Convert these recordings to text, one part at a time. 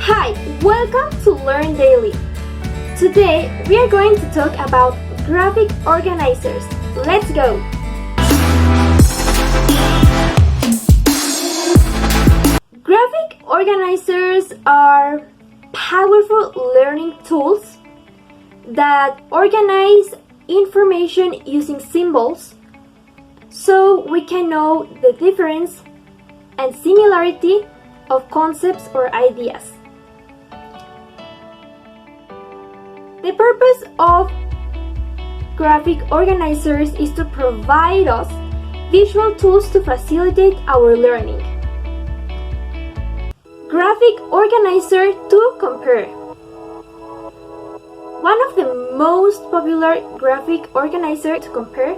Hi, welcome to Learn Daily. Today we are going to talk about graphic organizers. Let's go! Graphic organizers are powerful learning tools that organize information using symbols so we can know the difference and similarity of concepts or ideas. The purpose of graphic organizers is to provide us visual tools to facilitate our learning. Graphic organizer to compare. One of the most popular graphic organizers to compare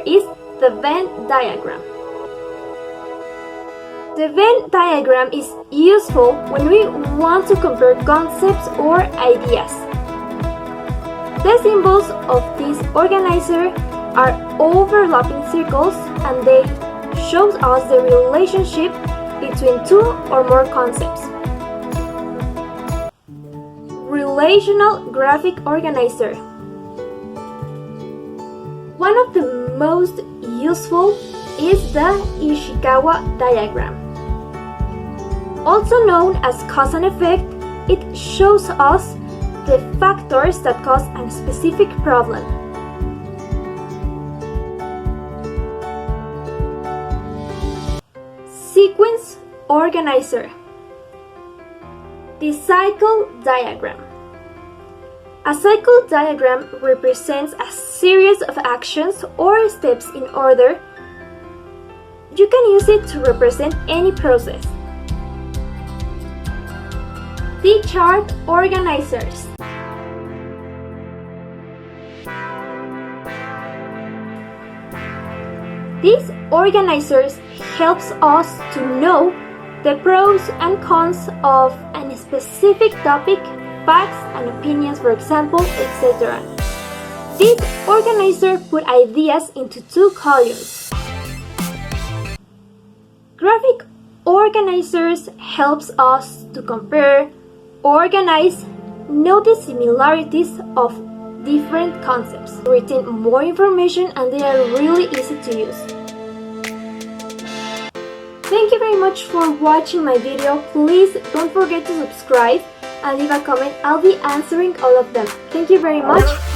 is the Venn diagram. The Venn diagram is useful when we want to compare concepts or ideas. The symbols of this organizer are overlapping circles and they show us the relationship between two or more concepts. Relational graphic organizer. One of the most useful is the Ishikawa diagram. Also known as cause and effect, it shows us the factors that cause a specific problem. Sequence organizer. The cycle diagram. A cycle diagram represents a series of actions or steps in order. You can use it to represent any process. The Tchart organizers. These organizers helps us to know the pros and cons of a specific topic, facts and opinions, for example, etc. This organizer put ideas into two columns. Graphic organizers helps us to compare, organize, know the similarities of different concepts, retain more information, and they are really easy to use. Thank you very much for watching my video. Please don't forget to subscribe and leave a comment. I'll be answering all of them. Thank you very much.